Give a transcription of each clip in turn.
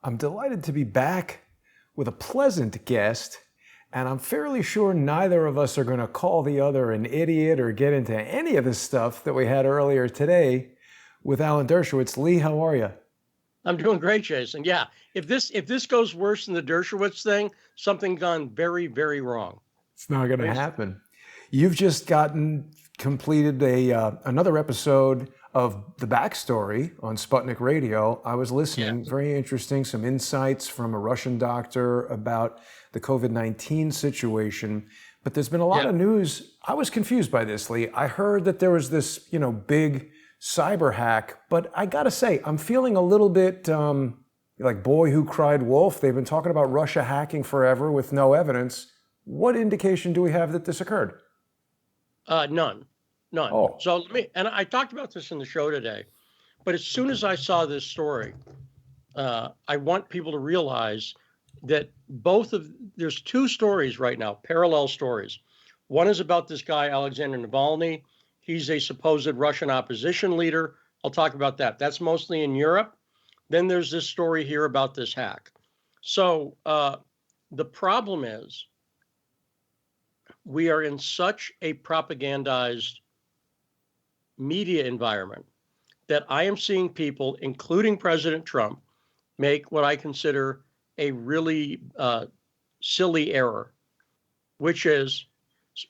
I'm delighted to be back with a pleasant guest, and I'm fairly sure neither of us are going to call the other an idiot or get into any of the stuff that we had earlier today with Alan Dershowitz. Lee, how are you? I'm doing great, Jason. Yeah, if this goes worse than the Dershowitz thing, something's gone very, very wrong. It's not going to happen. You've just completed another episode of The Backstory on Sputnik Radio. I was listening, very interesting, some insights from a Russian doctor about the COVID-19 situation. But there's been a lot of news. I was confused by this, Lee. I heard that there was this, big cyber hack, but I gotta say, I'm feeling a little bit like Boy Who Cried Wolf. They've been talking about Russia hacking forever with no evidence. What indication do we have that this occurred? None. Oh. So and I talked about this in the show today, but as soon as I saw this story, I want people to realize that there's two stories right now, parallel stories. One is about this guy, Alexander Navalny. He's a supposed Russian opposition leader. I'll talk about that. That's mostly in Europe. Then there's this story here about this hack. So the problem is we are in such a propagandized media environment that I am seeing people, including President Trump, make what I consider a really silly error, which is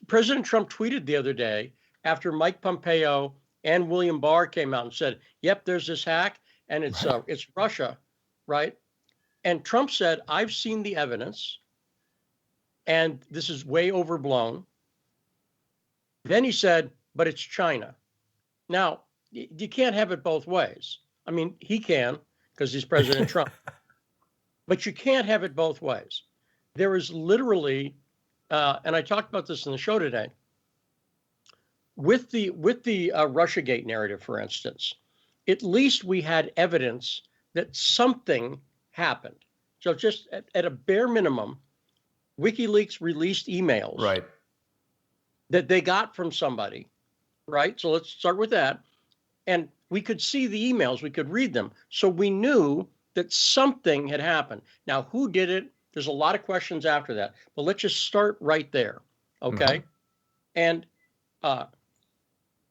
President Trump tweeted the other day after Mike Pompeo and William Barr came out and said, yep, there's this hack and it's Russia, right? And Trump said, I've seen the evidence and this is way overblown. Then he said, but it's China. Now, you can't have it both ways. I mean, he can because he's President Trump, but you can't have it both ways. There is literally, and I talked about this in the show today, with the Russiagate narrative, for instance, at least we had evidence that something happened. So just at a bare minimum, WikiLeaks released emails that they got from somebody, right? So let's start with that. And we could see the emails, we could read them. So we knew that something had happened. Now, who did it? There's a lot of questions after that, but let's just start right there, okay? And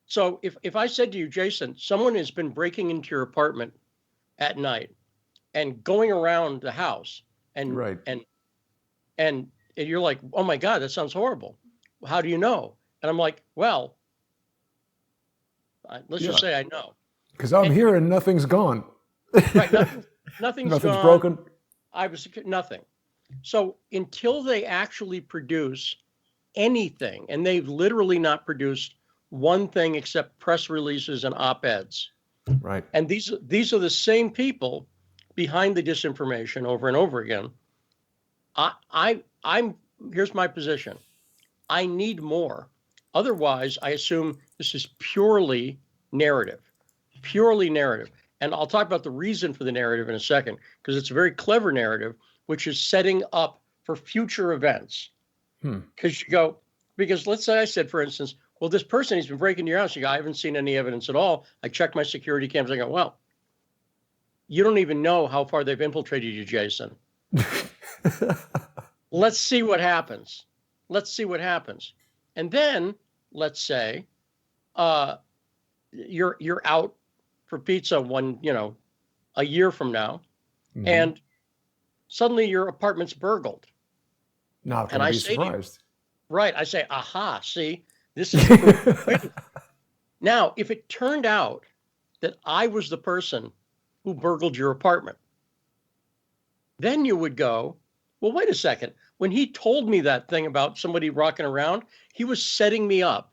so if I said to you, Jason, someone has been breaking into your apartment at night and going around the house and you're like, oh my God, that sounds horrible. How do you know? And I'm like, well, let's just say I know. Because I'm here and nothing's gone. Right, nothing's gone. Broken. Nothing. So until they actually produce anything, and they've literally not produced one thing except press releases and op-eds. Right. And these are the same people behind the disinformation over and over again. Here's my position. I need more. Otherwise, I assume this is purely narrative. And I'll talk about the reason for the narrative in a second, because it's a very clever narrative, which is setting up for future events. Because let's say I said, for instance, well, this person, he's been breaking into your house. You go, I haven't seen any evidence at all. I checked my security cams. I go, well, you don't even know how far they've infiltrated you, Jason. Let's see what happens. And then let's say you're out for pizza a year from now, and suddenly your apartment's burgled. Not going to be surprised. I say, aha, see, this is Now, if it turned out that I was the person who burgled your apartment, then you would go, well, wait a second. When he told me that thing about somebody rocking around, he was setting me up,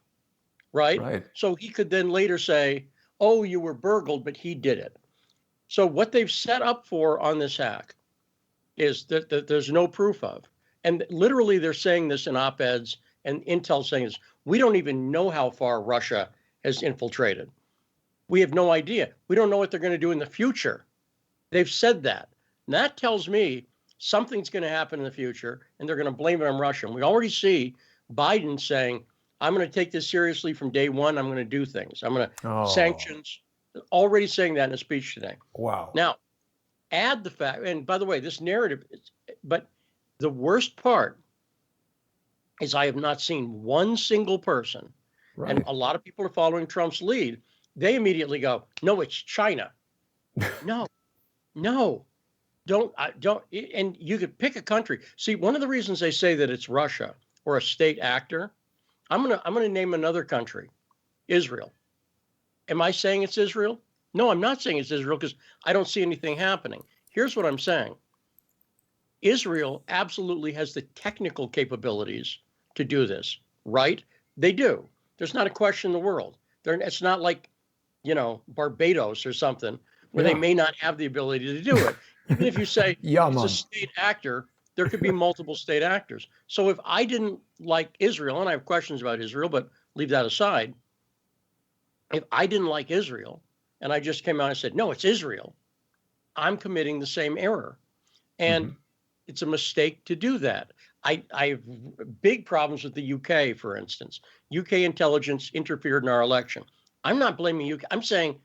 right? So he could then later say, oh, you were burgled, but he did it. So what they've set up for on this hack is that there's no proof of. And literally they're saying this in op-eds, and Intel saying this, we don't even know how far Russia has infiltrated. We have no idea. We don't know what they're going to do in the future. They've said that. And that tells me something's going to happen in the future, and they're going to blame it on Russia. And we already see Biden saying, I'm going to take this seriously from day one. I'm going to do things. I'm going to sanctions. Already saying that in a speech today. Wow. Now, add the fact, and by the way, this narrative, but the worst part is I have not seen one single person, Right. and a lot of people are following Trump's lead. They immediately go, no, it's China. No, no, don't, and you could pick a country. See, one of the reasons they say that it's Russia or a state actor, I'm gonna name another country, Israel. Am I saying it's Israel? No, I'm not saying it's Israel because I don't see anything happening. Here's what I'm saying. Israel absolutely has the technical capabilities to do this, right? They do. There's not a question in the world. It's not like, Barbados or something where they may not have the ability to do it. Even if you say it's a state actor, there could be multiple state actors. So if I didn't like Israel, and I have questions about Israel, but leave that aside. If I didn't like Israel and I just came out and said, no, it's Israel, I'm committing the same error. And it's a mistake to do that. I have big problems with the UK, for instance. UK intelligence interfered in our election. I'm not blaming UK. I'm saying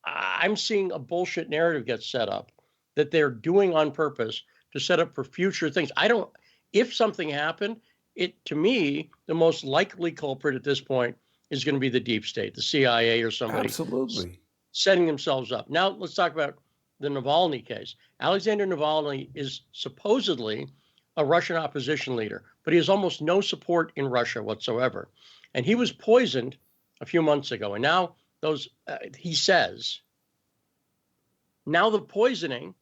I'm seeing a bullshit narrative get set up that they're doing on purpose to set up for future things. If something happened, to me, the most likely culprit at this point is going to be the deep state, the CIA or somebody. Absolutely. Setting themselves up. Now let's talk about the Navalny case. Alexander Navalny is supposedly a Russian opposition leader, but he has almost no support in Russia whatsoever. And he was poisoned a few months ago. And now he says, now the poisoning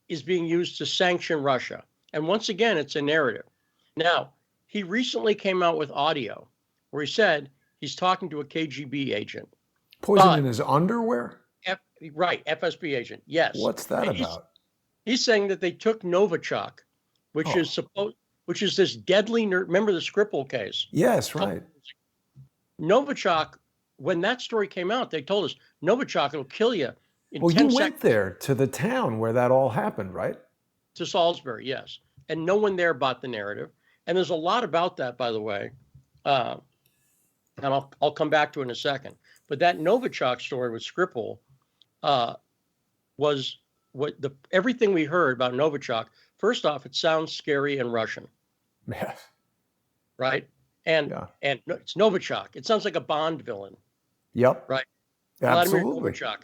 is being used to sanction Russia. And once again, it's a narrative. Now, he recently came out with audio where he said he's talking to a KGB agent. Poison in his underwear? Right, FSB agent, yes. What's that about? He's saying that they took Novichok, which is this deadly, remember the Skripal case? Yes, right. Novichok, when that story came out, they told us, Novichok will kill you in 10 seconds. You went there to the town where that all happened, right? To Salisbury, yes. And no one there bought the narrative. And there's a lot about that, by the way. And I'll come back to it in a second. But that Novichok story with Skripal was everything we heard about Novichok. First off, it sounds scary and Russian. Yes. Right? And it's Novichok. It sounds like a Bond villain. Yep. Right? Absolutely. Vladimir Novichok.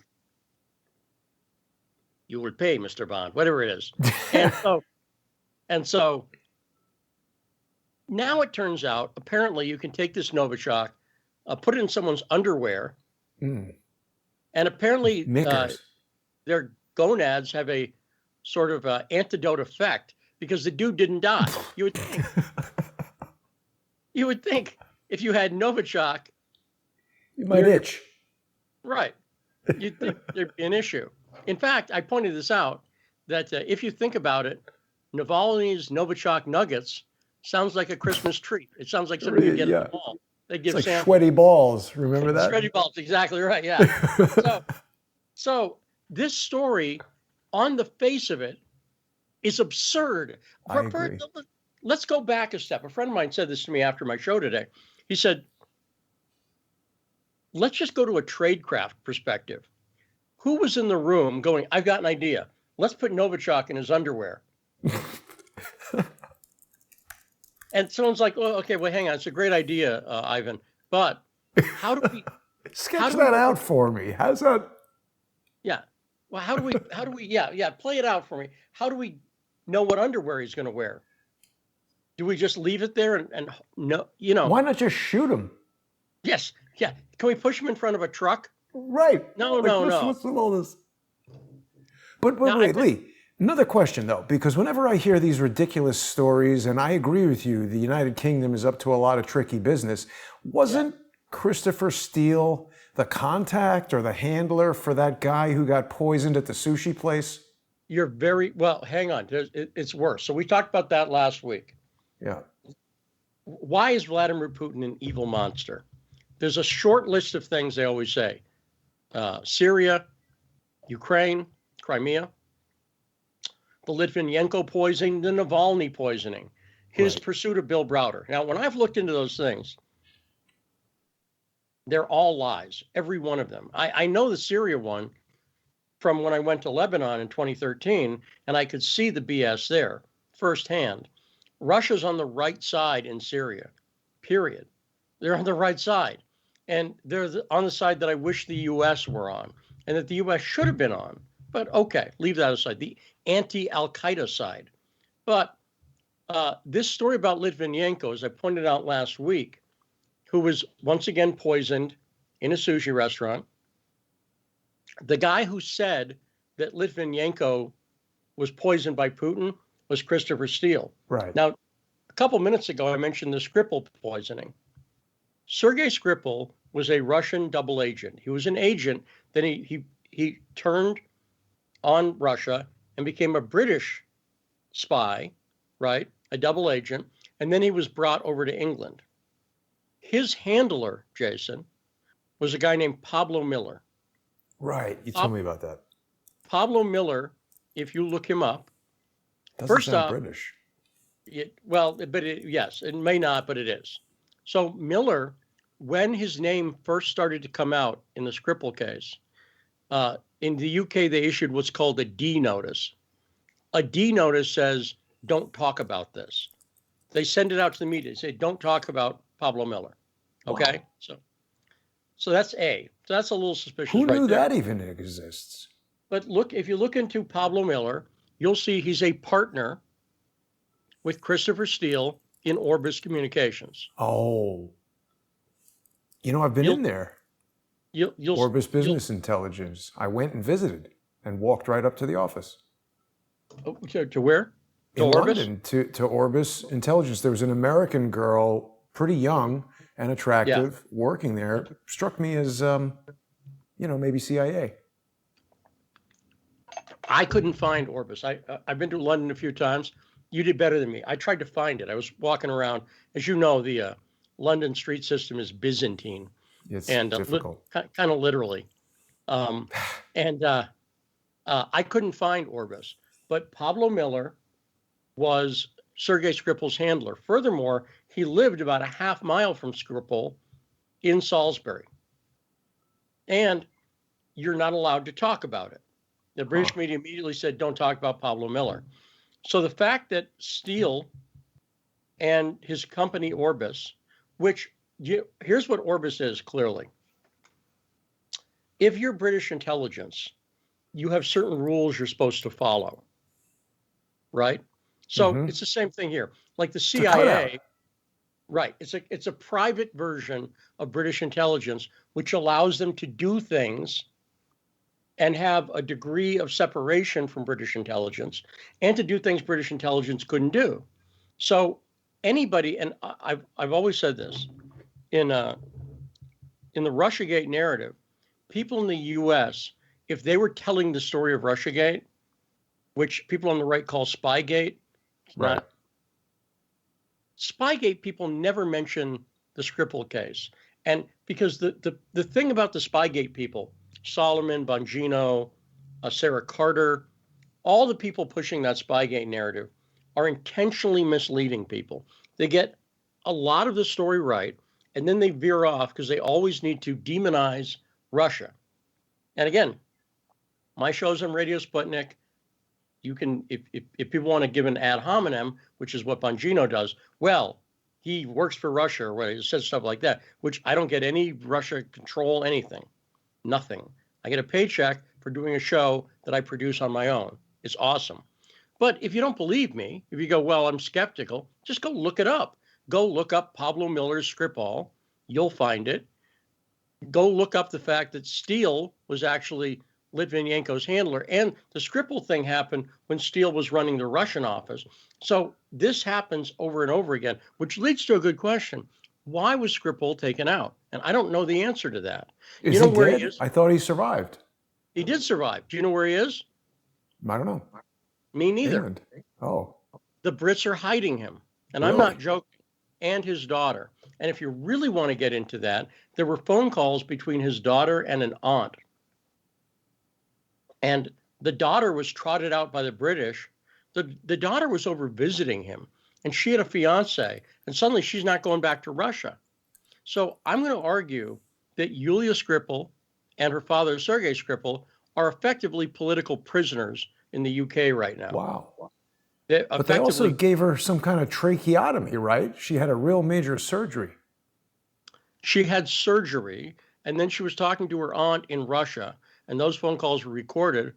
You will pay, Mr. Bond, whatever it is. And so now it turns out, apparently you can take this Novichok, put it in someone's underwear, and apparently their gonads have a sort of antidote effect because the dude didn't die. You would think if you had Novichok, you might itch. Right. You'd think there'd be an issue. In fact, I pointed this out, that if you think about it, Navalny's Novichok nuggets sounds like a Christmas treat. It sounds like something you get at the mall. They give it's like sweaty balls. Remember that? Sweaty balls, exactly right, yeah. So this story, on the face of it, is absurd. I agree. Let's go back a step. A friend of mine said this to me after my show today. He said, let's just go to a tradecraft perspective. Who was in the room going, I've got an idea. Let's put Novichok in his underwear. And someone's like, well, okay, well, hang on. It's a great idea, Ivan. But how do we... Sketch that out for me. How's that? Yeah. Well, how do we, play it out for me. How do we know what underwear he's going to wear? Do we just leave it there and no, Why not just shoot him? Yes. Yeah. Can we push him in front of a truck? Right. No. What's with all this? But wait, Lee. Another question, though, because whenever I hear these ridiculous stories, and I agree with you, the United Kingdom is up to a lot of tricky business. Wasn't Christopher Steele the contact or the handler for that guy who got poisoned at the sushi place? You're very well. Hang on. It's worse. So we talked about that last week. Yeah. Why is Vladimir Putin an evil monster? There's a short list of things they always say. Syria, Ukraine, Crimea, the Litvinenko poisoning, the Navalny poisoning, his pursuit of Bill Browder. Now, when I've looked into those things, they're all lies, every one of them. I know the Syria one from when I went to Lebanon in 2013, and I could see the BS there firsthand. Russia's on the right side in Syria, period. They're on the right side. And they're on the side that I wish the U.S. were on and that the U.S. should have been on. But okay, leave that aside, the anti-Al-Qaeda side. But this story about Litvinenko, as I pointed out last week, who was once again poisoned in a sushi restaurant, the guy who said that Litvinenko was poisoned by Putin was Christopher Steele. Right. Now, a couple minutes ago, I mentioned the Skripal poisoning. Sergei Skripal was a Russian double agent. He was an agent. Then he turned on Russia and became a British spy, right? A double agent. And then he was brought over to England. His handler, Jason, was a guy named Pablo Miller. Right. You told me about that. Pablo Miller, if you look him up, Doesn't first sound off, British. Yes, it may not, but it is. So Miller, when his name first started to come out in the Skripal case, in the UK, they issued what's called a D notice. A D notice says, don't talk about this. They send it out to the media. They say, don't talk about Pablo Miller. Okay? Wow. So that's A. So that's a little suspicious. Who knew right there. that even exists? But look, if you look into Pablo Miller, you'll see he's a partner with Christopher Steele in Orbis Communications. Oh. You know, I've been in there. Orbis Business Intelligence. I went and visited and walked right up to the office. To where? To in Orbis? London, to Orbis Intelligence. There was an American girl, pretty young and attractive, working there. Struck me as, maybe CIA. I couldn't find Orbis. I've been to London a few times. You did better than me. I tried to find it. I was walking around. As you know, the London street system is Byzantine. It's and difficult. Kind of literally. I couldn't find Orbis. But Pablo Miller was Sergei Skripal's handler. Furthermore, he lived about a half mile from Skripal in Salisbury. And you're not allowed to talk about it. The British media immediately said, don't talk about Pablo Miller. So the fact that Steele and his company Orbis, here's what Orbis is clearly. If you're British intelligence, you have certain rules you're supposed to follow, right? So it's the same thing here. Like the CIA, right? It's a private version of British intelligence, which allows them to do things and have a degree of separation from British intelligence and to do things British intelligence couldn't do. So anybody, and I've always said this, in the Russiagate narrative, people in the U.S., if they were telling the story of Russiagate, which people on the right call Spygate, right? Spygate people never mention the Skripal case, and because the thing about the Spygate people, Solomon, Bongino, Sarah Carter, all the people pushing that Spygate narrative are intentionally misleading people. They get a lot of the story right, and then they veer off because they always need to demonize Russia. And again, my show's on Radio Sputnik. You can, if people want to give an ad hominem, which is what Bongino does, well, he works for Russia or what, he says stuff like that, which I don't get any Russia control, anything, nothing. I get a paycheck for doing a show that I produce on my own. It's awesome. But if you don't believe me, if you go, well, I'm skeptical, just go look it up. Go look up Pablo Miller's Skripal. You'll find it. Go look up the fact that Steele was actually Litvinenko's handler. And the Skripal thing happened when Steele was running the Russian office. So this happens over and over again, which leads to a good question. Why was Skripal taken out? And I don't know the answer to that. Is he dead? He is? I thought he survived. He did survive. Do you know where he is? I don't know. Me neither. England. Oh. The Brits are hiding him. And really? I'm not joking. And his daughter. And if you really want to get into that, there were phone calls between his daughter and an aunt. And the daughter was trotted out by the British. The daughter was over visiting him, and she had a fiance, and suddenly she's not going back to Russia. So I'm going to argue that Yulia Skripal and her father, Sergei Skripal, are effectively political prisoners in the UK right now. Wow. They But they also effectively, gave her some kind of tracheotomy, right? She had a real major surgery. she had surgery, and then she was talking to her aunt in Russia, and those phone calls were recorded.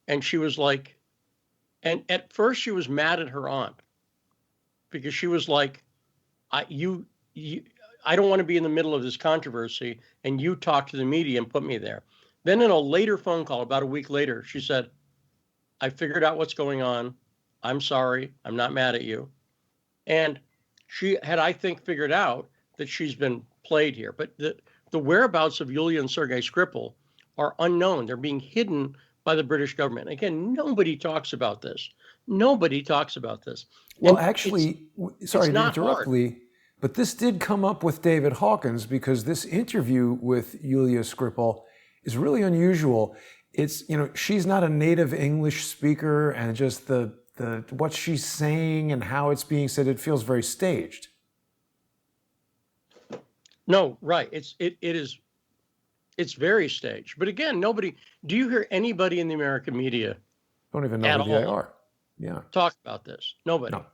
And she was like, and at first she was mad at her aunt because she was like, you, I don't want to be in the middle of this controversy, and you talk to the media and put me there. Then in a later phone call, about a week later, she said, I figured out what's going on. I'm sorry. I'm not mad at you. And she had, I think, figured out that she's been played here. But the whereabouts of Yulia and Sergei Skripal are unknown. They're being hidden by the British government. Again, nobody talks about this. Nobody talks about this. Well, And actually, it's sorry to not interrupt, hard. Lee, but this did come up with David Hawkins because this interview with Yulia Skripal is really unusual. It's, she's not a native English speaker, and just the what she's saying and how it's being said, it feels very staged. No, right. It's very staged. But again, do you hear anybody in the American media Don't even know at who they all are. Yeah. talk about this? Nobody. No.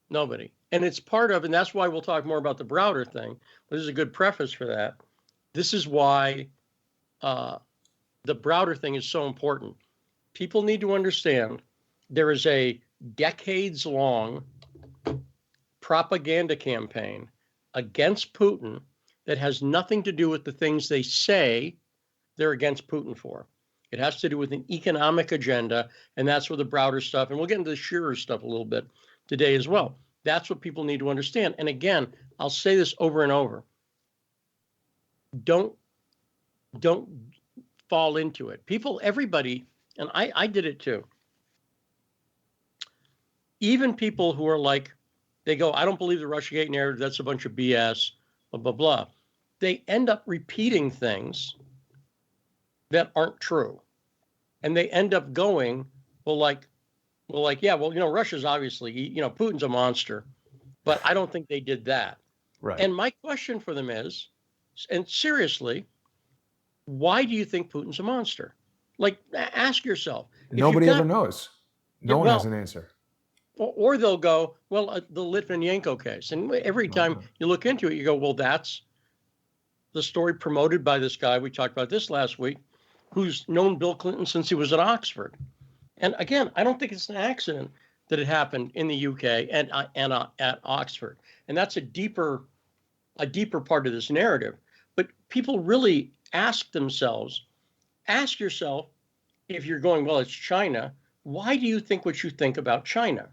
Nobody. And it's part of, and that's why we'll talk more about the Browder thing. But this is a good preface for that. This is why the Browder thing is so important. People need to understand there is a decades-long propaganda campaign against Putin that has nothing to do with the things they say they're against Putin for. It has to do with an economic agenda, and that's where the Browder stuff, and we'll get into the Shearer stuff a little bit today as well. That's what people need to understand. And again, I'll say this over and over. Don't fall into it. People, everybody, and I did it too. Even people who are like, they go, I don't believe the Russiagate narrative, that's a bunch of BS, blah, blah, blah. They end up repeating things that aren't true. And they end up going, yeah, Russia's obviously, Putin's a monster, but I don't think they did that. Right. And my question for them is, and seriously, why do you think Putin's a monster? Like, ask yourself. Nobody ever knows. No one has an answer. Or they'll go, the Litvinenko case. And every time you look into it, you go, well, that's the story promoted by this guy. We talked about this last week, who's known Bill Clinton since he was at Oxford. And again, I don't think it's an accident that it happened in the UK and at Oxford. And that's a deeper part of this narrative. But people really ask yourself, if you're going, well, it's China, why do you think what you think about China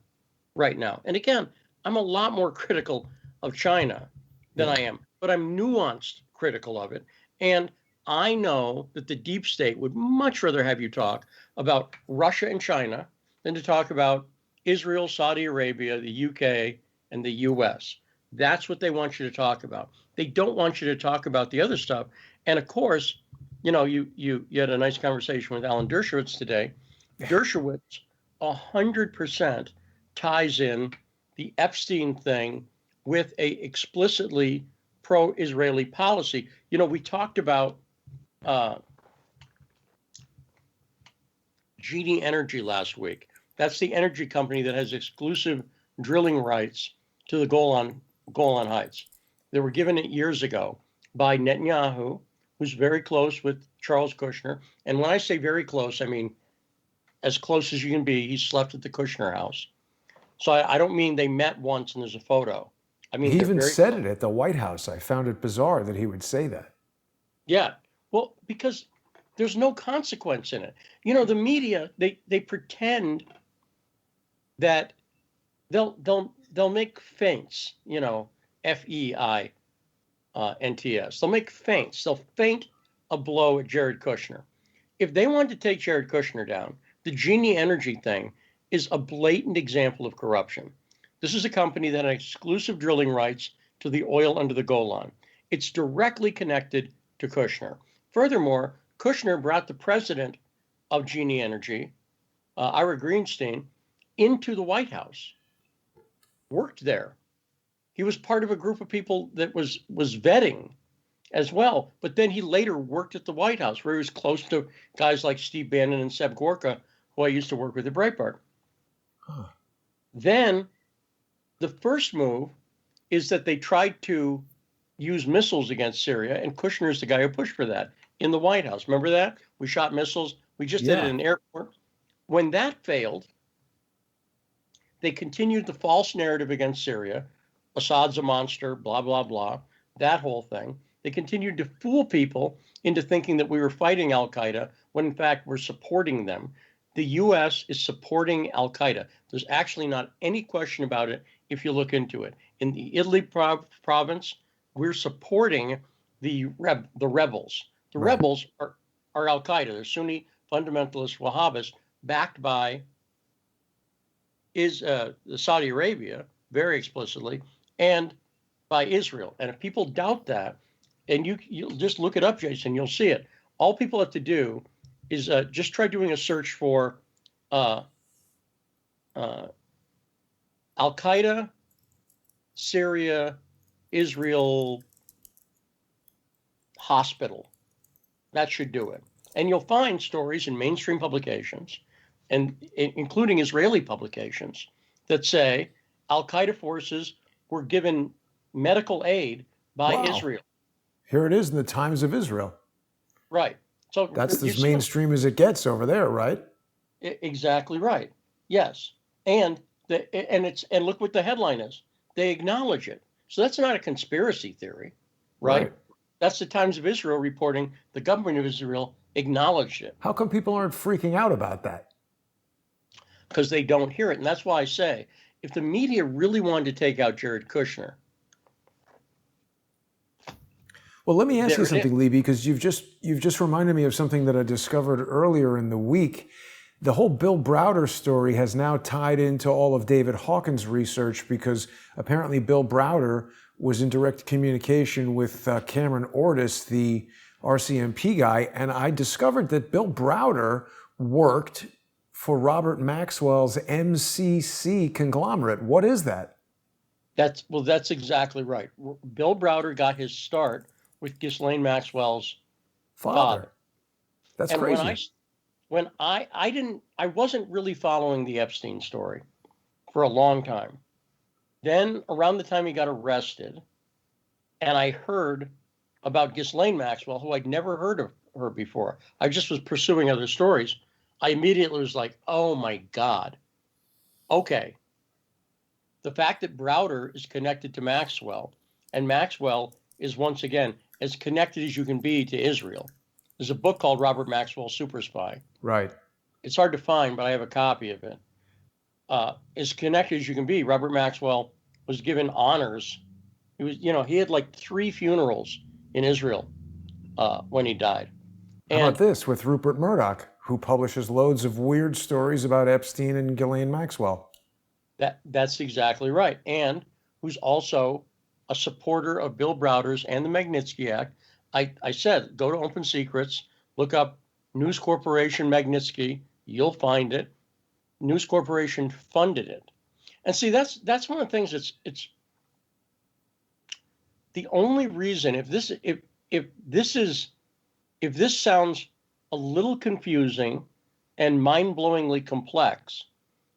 right now? And again, I'm a lot more critical of China than I am, but I'm nuanced critical of it. And I know that the deep state would much rather have you talk about Russia and China than to talk about Israel, Saudi Arabia, the UK, and the US. That's what they want you to talk about. They don't want you to talk about the other stuff. And of course, you had a nice conversation with Alan Dershowitz today. Dershowitz 100% ties in the Epstein thing with a explicitly pro-Israeli policy. We talked about Genie Energy last week. That's the energy company that has exclusive drilling rights to the Golan Heights. They were given it years ago by Netanyahu, who's very close with Charles Kushner. And when I say very close, I mean as close as you can be. He slept at the Kushner house. So I don't mean they met once and there's a photo. I mean, he even said it at the White House. I found it bizarre that he would say that. Yeah. Well, because there's no consequence in it. The media, they pretend that they'll make feints, FEINTS. They'll make feints. They'll feint a blow at Jared Kushner. If they wanted to take Jared Kushner down, the Genie Energy thing is a blatant example of corruption. This is a company that had exclusive drilling rights to the oil under the Golan. It's directly connected to Kushner. Furthermore, Kushner brought the president of Genie Energy, Ira Greenstein, into the White House, worked there. He was part of a group of people that was vetting as well. But then he later worked at the White House, where he was close to guys like Steve Bannon and Seb Gorka, who I used to work with at Breitbart. Huh. Then the first move is that they tried to use missiles against Syria, and Kushner's the guy who pushed for that in the White House. Remember that? We shot missiles. We just did it in an airport. When that failed, they continued the false narrative against Syria. Assad's a monster, blah, blah, blah, that whole thing. They continued to fool people into thinking that we were fighting Al-Qaeda when in fact we're supporting them. The U.S. is supporting Al-Qaeda. There's actually not any question about it if you look into it. In the Idlib province, we're supporting the rebels. The rebels are Al-Qaeda. They're Sunni fundamentalist Wahhabis backed by Saudi Arabia, very explicitly, and by Israel. And if people doubt that, and you'll just look it up, Jason, you'll see it. All people have to do is just try doing a search for Al-Qaeda, Syria, Israel hospital. That should do it. And you'll find stories in mainstream publications, and including Israeli publications, that say Al-Qaeda forces were given medical aid by Israel. Here it is in the Times of Israel. Right. So that's as mainstream as it gets over there, right? Exactly right. Yes. And look what the headline is. They acknowledge it. So that's not a conspiracy theory, right? That's the Times of Israel reporting the government of Israel acknowledged it. How come people aren't freaking out about that? Because they don't hear it. And that's why I say, if the media really wanted to take out Jared Kushner. Well, let me ask you something, Levy, because you've just reminded me of something that I discovered earlier in the week. The whole Bill Browder story has now tied into all of David Hawkins' research, because apparently Bill Browder was in direct communication with Cameron Ortis, the RCMP guy, and I discovered that Bill Browder worked for Robert Maxwell's MCC conglomerate. What is that? That's exactly right. Bill Browder got his start with Ghislaine Maxwell's father. That's and crazy. When I wasn't really following the Epstein story for a long time. Then around the time he got arrested, and I heard about Ghislaine Maxwell, who I'd never heard of her before. I just was pursuing other stories. I immediately was like, oh my God. Okay. The fact that Browder is connected to Maxwell, and Maxwell is once again as connected as you can be to Israel. There's a book called Robert Maxwell, Super Spy. Right. It's hard to find, but I have a copy of it. As connected as you can be, Robert Maxwell was given honors. He had like 3 funerals in Israel when he died. How about this with Rupert Murdoch, who publishes loads of weird stories about Epstein and Ghislaine Maxwell? That's exactly right. And who's also a supporter of Bill Browder's and the Magnitsky Act. I said, go to Open Secrets, look up News Corporation Magnitsky, you'll find it. News Corporation funded it. And see, that's one of the things it's the only reason if this sounds a little confusing and mind-blowingly complex,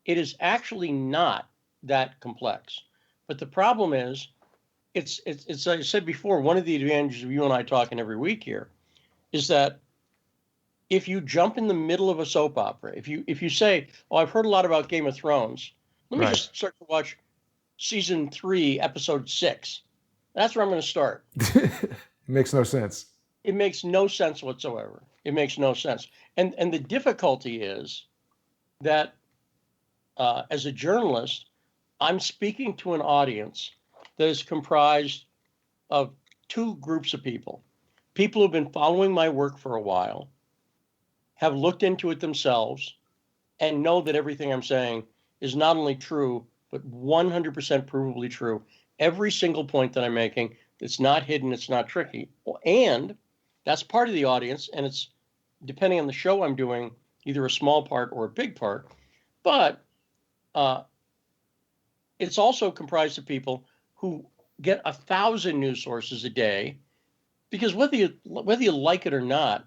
it is actually not that complex. But the problem is, it's like I said before, one of the advantages of you and I talking every week here is that if you jump in the middle of a soap opera, if you say, oh, I've heard a lot about Game of Thrones, let me just start to watch season 3, episode 6. That's where I'm going to start. It makes no sense. It makes no sense whatsoever. It makes no sense. And the difficulty is that as a journalist, I'm speaking to an audience that is comprised of 2 groups of people. People who've been following my work for a while, have looked into it themselves, and know that everything I'm saying is not only true, but 100% provably true. Every single point that I'm making, it's not hidden, it's not tricky. And that's part of the audience, and it's, depending on the show I'm doing, either a small part or a big part. But it's also comprised of people who get 1,000 news sources a day because whether you like it or not,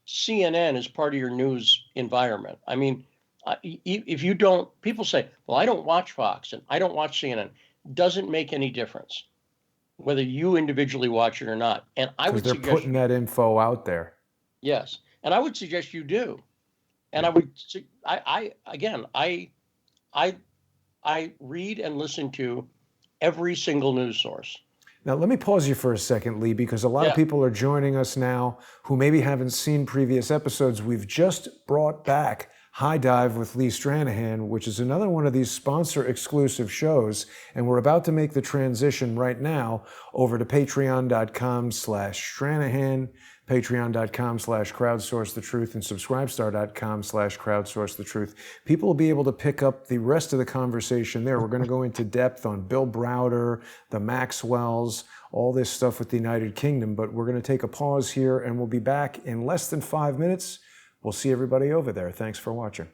CNN is part of your news environment. I mean, if you don't, people say, "Well, I don't watch Fox and I don't watch CNN." Doesn't make any difference whether you individually watch it or not. And I Because would they're suggest putting that info out there. yes, and I would suggest you do. And Yeah. I would, I again, I, I read and listen to every single news source. Now, let me pause you for a second, Lee, because a lot of Yeah. people are joining us now who maybe haven't seen previous episodes. We've just brought back High Dive with Lee Stranahan, which is another one of these sponsor-exclusive shows, and we're about to make the transition right now over to patreon.com/Stranahan, patreon.com/crowdsourcethetruth, and subscribestar.com/crowdsourcethetruth. People will be able to pick up the rest of the conversation there. We're going to go into depth on Bill Browder, the Maxwells, all this stuff with the United Kingdom, but we're going to take a pause here and we'll be back in less than 5 minutes. We'll see everybody over there. Thanks for watching.